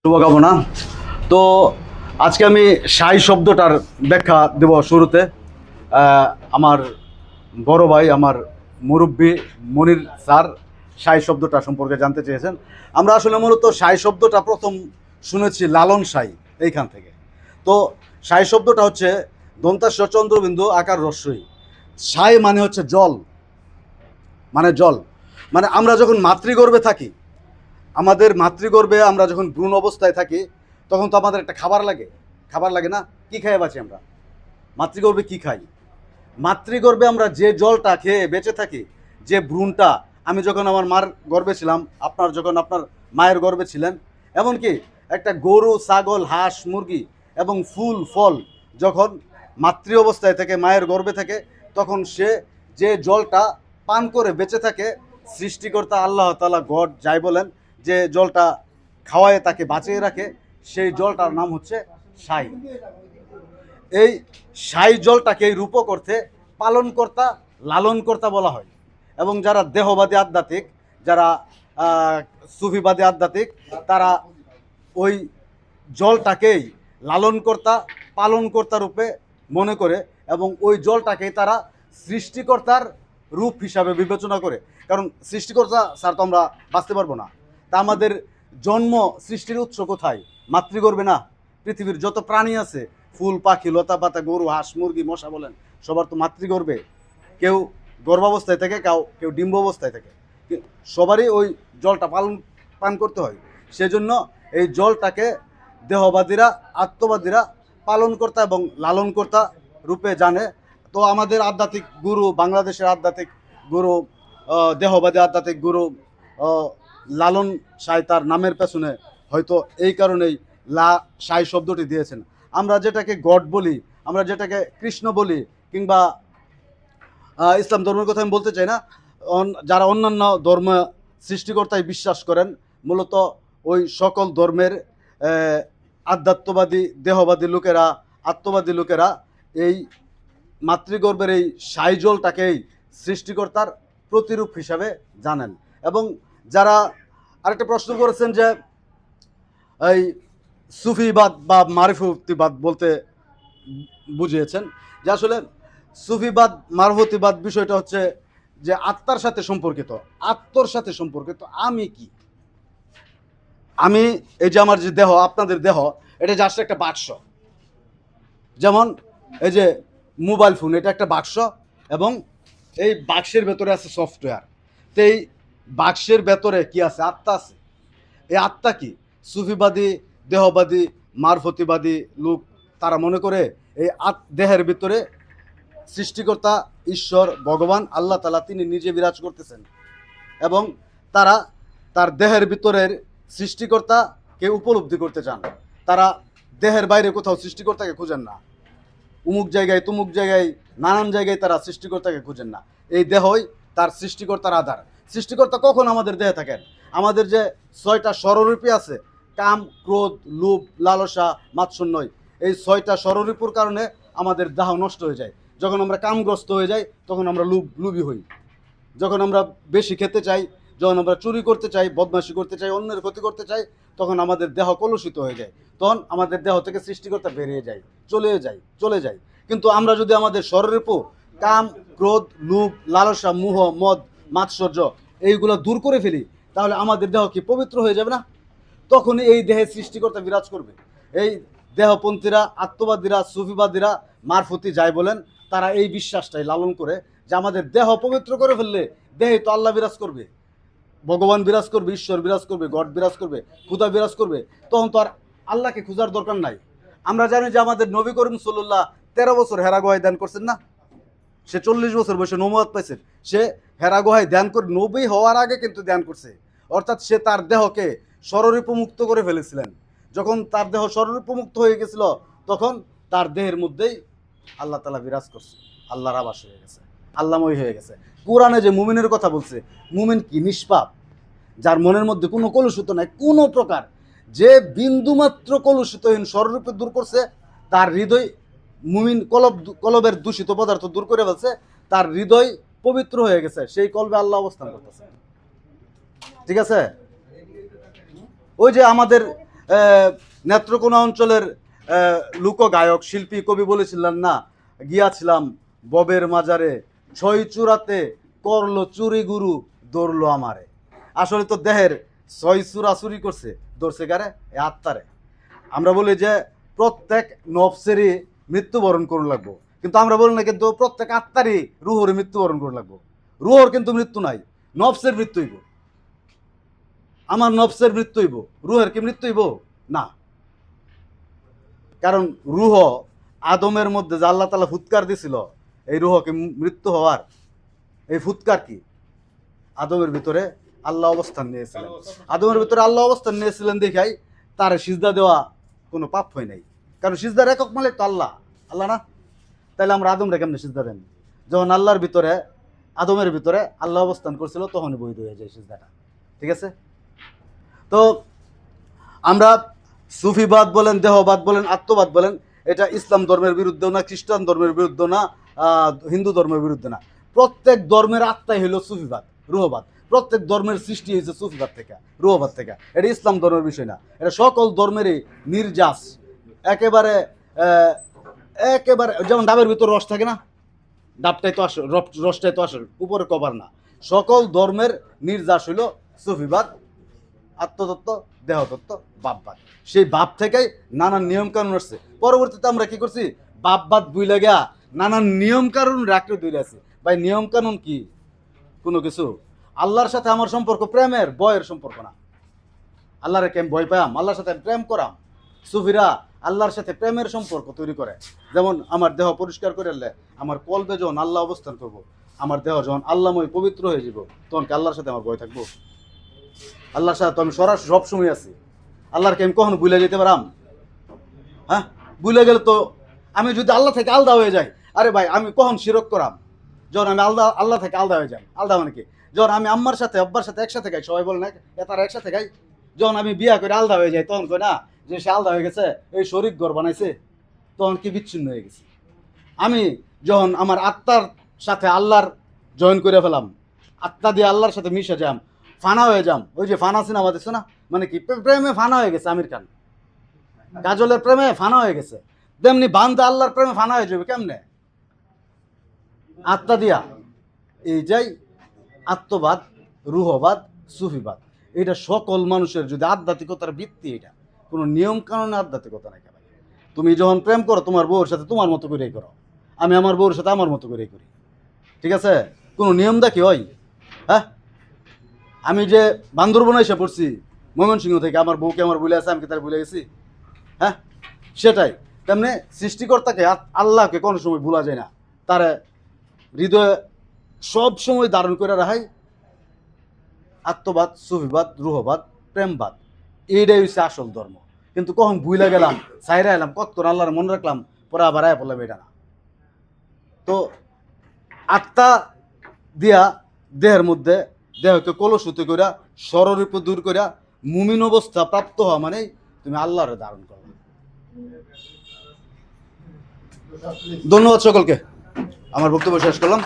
শুভকামনা। তো আজকে আমি সাই শব্দটার ব্যাখ্যা দেব শুরুতে। আমার বড় ভাই, আমার মুরব্বী মনির স্যার সাই শব্দটা সম্পর্কে জানতে চেয়েছেন। আমরা আসলে মূলত সাই শব্দটা প্রথম শুনেছি লালন সাই এইখান থেকে। তো সাই শব্দটা হচ্ছে দন্তাস্য চন্দ্রবিন্দু আকার রস্যই। সাই মানে হচ্ছে জল, মানে জল, মানে আমরা যখন মাতৃগর্ভে থাকি, আমাদের মাতৃগর্ভে আমরা যখন ভ্রূণ অবস্থায় থাকি, তখন তো আমাদের একটা খাবার লাগে, খাবার লাগে না? কি খেয়ে বাঁচি আমরা? মাতৃগর্ভে কি খাই? মাতৃগর্ভে আমরা যে জলটা খেয়ে বেঁচে থাকি, যে ভ্রূণটা, আমি যখন আমার মার গর্ভে ছিলাম, আপনার যখন আপনার মায়ের গর্ভে ছিলেন, এমনকি একটা গরু, ছাগল, হাঁস, মুরগি এবং ফুল ফল যখন মাতৃ অবস্থায় থেকে, মায়ের গর্ভে থাকে, তখন সে যে জলটা পান করে বেঁচে থাকে, সৃষ্টিকর্তা আল্লাহ তাআলা, গড যাই বলেন, যে জলটা খাওয়ায় তাকে বাঁচিয়ে রাখে, সেই জলটার নাম হচ্ছে সাই। এই সাই জলটাকে রূপ করতে পালনকর্তা, লালনকর্তা বলা হয়। এবং যারা দেহবাদী আধ্যাত্মিক, যারা সুফিবাদী আধ্যাত্মিক, তারা ওই জলটাকেই লালনকর্তা, পালনকর্তা রূপে মনে করে, এবং ওই জলটাকেই তারা সৃষ্টিকর্তার রূপ হিসাবে বিবেচনা করে। কারণ সৃষ্টিকর্তা স্যার তো আমরা বাঁচতে পারবো না। তা আমাদের জন্ম, সৃষ্টির উৎস কোথায়? মাতৃগর্ভে না? পৃথিবীর যত প্রাণী আছে, ফুল, পাখি, লতা পাতা, গরু, হাঁস, মুরগি, মশা বলেন, সবার তো মাতৃগর্ভে। কেউ গর্ভাবস্থায় থেকে, কেউ ডিম্ব অবস্থায় থেকে, সবারই ওই জলটা পান করতে হয়। সেজন্য এই জলটাকে দেহবাদীরা, আত্মবাদীরা পালনকর্তা এবং লালনকর্তা রূপে জানে। তো আমাদের আধ্যাত্মিক গুরু, বাংলাদেশের আধ্যাত্মিক গুরু, দেহবাদী আধ্যাত্মিক গুরু লালন সাঁই তার নামের পেছনে হয়তো এই কারণেই সাঁই শব্দটি দিয়েছেন। আমরা যেটাকে গড বলি, আমরা যেটাকে কৃষ্ণ বলি, কিংবা ইসলাম ধর্মের কথা আমি বলতে চাই না, যারা অন্যান্য ধর্ম সৃষ্টিকর্তায় বিশ্বাস করেন, মূলত ওই সকল ধর্মের আধ্যাত্মবাদী, দেহবাদী লোকেরা, আত্মবাদী লোকেরা এই মাতৃগর্ভের এই সাই জলটাকেই সৃষ্টিকর্তার প্রতিরূপ হিসাবে জানেন। এবং যারা আরেকটা প্রশ্ন করেছেন যে এই সুফিবাদ বা মারিফতিবাদ বলতে বুঝিয়েছেন, যে আসলে সুফিবাদ, মারফতিবাদ বিষয়টা হচ্ছে যে আত্মার সাথে সম্পর্কিত, আত্মর সাথে সম্পর্কিত। আমি কি? আমি, এই যে আমার যে দেহ, আপনাদের দেহ, এটা জাস্ট একটা বাক্স। যেমন এই যে মোবাইল ফোন, এটা একটা বাক্স, এবং এই বাক্সের ভেতরে আছে সফটওয়্যার। তো এই বাক্সের ভেতরে কি আছে? আত্মা আছে। এই আত্মা কি? সুফিবাদী, দেহবাদী, মারফতিবাদী লোক তারা মনে করে এই দেহের ভিতরে সৃষ্টিকর্তা, ঈশ্বর, ভগবান আল্লাহ তাআলা তিনি নিজে বিরাজ করতেছেন, এবং তারা তার দেহের ভিতরের সৃষ্টিকর্তাকে উপলব্ধি করতে চান। তারা দেহের বাইরে কোথাও সৃষ্টিকর্তাকে খুঁজেন না। উমুক জায়গায়, তুমুক জায়গায়, নানান জায়গায় তারা সৃষ্টিকর্তাকে খুঁজেন না। এই দেহই তার সৃষ্টিকর্তার আধার। সৃষ্টিকর্তা কখন আমাদের দেহে থাকেন? আমাদের যে 6টা স্বরূপী আছে, কাম, ক্রোধ, লোভ, লালসা, মাৎসর্যই, এই 6টা স্বরূপুর কারণে আমাদের দেহ নষ্ট হয়ে যায়। যখন আমরা কামগ্রস্ত হয়ে যাই, তখন আমরা লোভী হই। যখন আমরা বেশি খেতে চাই, যখন আমরা চুরি করতে চাই, বদমাশি করতে চাই, অন্যের ক্ষতি করতে চাই, তখন আমাদের দেহ কলুষিত হয়ে যায়। তখন আমাদের দেহ থেকে সৃষ্টিকর্তা বেরিয়ে যায়, চলে যায়। কিন্তু আমরা যদি আমাদের স্বরূপ কাম, ক্রোধ, লোভ, লালসা, মোহ, মদ, মাৎসর্য এইগুলো দূর করে ফেলি, তাহলে আমাদের দেহ কি পবিত্র হয়ে যাবে না? তখনই এই দেহে সৃষ্টিকর্তা বিরাজ করবে। এই দেহপন্থীরা, আত্মবাদীরা, সুফিবাদীরা, মারফতি যাই বলেন, তারা এই বিশ্বাসটাই লালন করে যে আমাদের দেহ পবিত্র করে ফেললে দেহে তো আল্লাহ বিরাজ করবে, ভগবান বিরাজ করবে, ঈশ্বর বিরাজ করবে, গড বিরাজ করবে, খুদা বিরাজ করবে। তখন তো আর আল্লাহকে খোঁজার দরকার নাই। আমরা জানি যে আমাদের নবী করিম সাল্লাল্লাহ 13 বছর হেরা গুহায় ধ্যান করছেন না? সে 40 বছর বয়সে নবুয়ত পাইছেন। সে হেরা গুহায় ধ্যান করে, নবী হওয়ার আগে কিন্তু ধ্যান করছে। অর্থাৎ সে তার দেহকে স্বরূপমুক্ত করে ফেলেছিলেন। যখন তার দেহ স্বরূপমুক্ত হয়ে গেছিল, তখন তার দেহের মধ্যেই আল্লাহ তাআলা বিরাজ করছে, আল্লাহর আবাস হয়ে গেছে, আল্লাহময় হয়ে গেছে। কোরআনে যে মুমিনের কথা বলছে, মুমিন কি? নিষ্পাপ, যার মনের মধ্যে কোনো কলুষিত নাই, কোনো প্রকার। যে বিন্দুমাত্র কলুষিতহীন স্বরূপে দূর করছে, তার হৃদয়, মুমিন কলবের দূষিত পদার্থ দূর করে ফেলছে, তার হৃদয় পবিত্র হয়ে গেছে, সেই কলবে আল্লাহ অবস্থান করতেছে। ঠিক আছে? ওই যে আমাদের নেত্রকোনা অঞ্চলের লোকগায়ক শিল্পী কবি বলেছিলেন না, গিয়াছিলাম ববের মাজারে, ছয় চূড়াতে করলো চুরি গুরু, দৌড়লো আমারে। আসলে তো দেহের ছয় চূড়া চুরি করছে, ধরছে গারে এ আত্মারে। আমরা বলি যে প্রত্যেক নফসেরই মৃত্যুবরণ করুন লাগবো, কিন্তু আমরা বলি না কিন্তু প্রত্যেক আত্মারই রুহরে মৃত্যুবরণ করুন লাগবো। রুহর কিন্তু মৃত্যু নাই, নফসের মৃত্যু হইব। আমার নফসের মৃত্যু হইব, রুহের কি মৃত্যু হইব না। কারণ রুহ আদমের মধ্যে যে আল্লাহ তাআলা ফুৎকার দিছিল, এই রুহ কি মৃত্যু হওয়ার? এই ফুৎকার কি? আদমের ভিতরে আল্লাহ অবস্থান নিয়েছিলেন, আদমের ভিতরে আল্লাহ অবস্থান নিয়েছিলেন দেখাই তার সিজদা দেওয়া কোনো পাপ হয় নাই। কারণ সিজদার একক মালিক তো আল্লাহ, আল্লাহ না? তাহলে আমরা আদমরা কেমনে সিজদা দেন? যখন আল্লাহর ভিতরে, আদমের ভিতরে আল্লাহ অবস্থান করছিল, তখনই বৈধ হয়ে যায় সিজদাটা। ঠিক আছে? তো আমরা সুফিবাদ বলেন, দেহবাদ বলেন, আত্মবাদ বলেন, এটা ইসলাম ধর্মের বিরুদ্ধেও না, খ্রিস্টান ধর্মের বিরুদ্ধে না, হিন্দু ধর্মের বিরুদ্ধে না। প্রত্যেক ধর্মের আত্মাই হলো সুফিবাদ, রুহবাদ। প্রত্যেক ধর্মের সৃষ্টি হয়েছে সুফিবাদ থেকে, রুহবাদ থেকে। এটা ইসলাম ধর্মের বিষয় না, এটা সকল ধর্মেরই নির্যাস। একেবারে একেবারে যেমন ডাবের ভিতর রস থাকে না, ডাবটাই তো আসল, রসটাই তো আসল, উপরে কভার না। সকল ধর্মের নির্যাস হইল সুফিবাদ, আত্মতত্ত্ব, দেহতত্ত্ব, বাপবাদ। সেই বাপ থেকেই নানান নিয়ম কানুন আসছে। পরবর্তীতে আমরা কি করছি? বাপবাদ বুইলা গিয়া নানান নিয়ম কানুন রাখতে ধরে আছি। ভাই নিয়ম কানুন কি কোনো কিছু? আল্লাহর সাথে আমার সম্পর্ক প্রেমের, বয়ের সম্পর্ক না। আল্লাহরে কেম ভয় পাম? আল্লাহর সাথে প্রেম করাম। সুফিরা আল্লাহর সাথে প্রেমের সম্পর্ক তৈরি করে। যেমন আমার দেহ পরিষ্কার করে আনলে আমার কলবে যখন আল্লাহ অবস্থান করবো, আমার দেহ যখন আল্লাহময় পবিত্র হয়ে যাব, তখন কি আল্লাহর সাথে আমার ভয় থাকবো? আল্লাহর সাথে তো আমি সরাসরি সবসময় আছি। আল্লাহরকে আমি কখনো ভুলে যেতে পারাম? হ্যাঁ, ভুলে গেলে তো আমি যদি আল্লাহ থেকে আলাদা হয়ে যাই, আরে ভাই আমি কখন শিরক করাম? যখন আমি আল্লাহ থেকে আলাদা হয়ে যাই। আলাদা মানে কি? যখন আমি আম্মার সাথে আব্বার সাথে একসাথে খাই, সবাই বলে না তারা একসাথে খাই। যখন আমি বিয়া করে আলাদা হয়ে যাই, তখন কই না যে সে আলাদা হয়ে গেছে, এই শরীর ঘর বানাইছে, তখন কি বিচ্ছিন্ন হয়ে গেছে। আমি যখন আমার আত্মার সাথে আল্লাহর জয়েন করে ফেলাম, আত্মা দিয়ে আল্লাহর সাথে মিশে যাম, ফানা হয়ে যাম। ওই যে ফানা সিনেমা দেখছো না, মানে কি প্রেমে ফানা হয়ে গেছে আমির খান, কাজলের প্রেমে ফানা হয়ে গেছে, তেমনি বান্দা আল্লাহর প্রেমে ফানা হয়ে যাবে কেমনে? আত্মা দিয়া। এই যাই আত্মবাদ, রুহবাদ, সুফিবাদ, এটা সকল মানুষের যদি আধ্যাত্মিকতার ভিত্তি, এটা কোনো নিয়ম কানুনে আধ্যাত্মিকতা নাই। তুমি যখন প্রেম করো তোমার বউর সাথে তোমার মতো করেই করো, আমি আমার বউর সাথে আমার মতো করেই করি। ঠিক আছে? কোনো নিয়ম দেখি হয়? হ্যাঁ, আমি যে বান্দরবনে এসে পড়ছি ময়মনসিংহ থেকে, আমার বউকে আমার ভুলে আছে, আমি কি তার ভুলে গেছি? হ্যাঁ, সেটাই। তেমনি সৃষ্টিকর্তাকে, আল্লাহকে কোনো সময় ভুলা যায় না। তার হৃদয়ে সব সময় ধারণ করে রাখাই আত্মবাদ, সুফিবাদ, রুহবাদ, প্রেমবাদ। এইটাই হচ্ছে আসল ধর্ম। কিন্তু কখন ভুলে গেলাম, সাইরা এলাম, কত আল্লাহর মনে রাখলাম, পরে আবার আয়া পড়লাম, এটা না। তো আত্মা দিয়া দেহের মধ্যে, দেহকে কলুষিত করিয়া স্বরূপ দূর করিয়া মুমিন অবস্থা প্রাপ্ত হওয়া মানে তুমি আল্লাহরে ধারণ করো। ধন্যবাদ সকলকে, আমার বক্তব্য শেষ করলাম।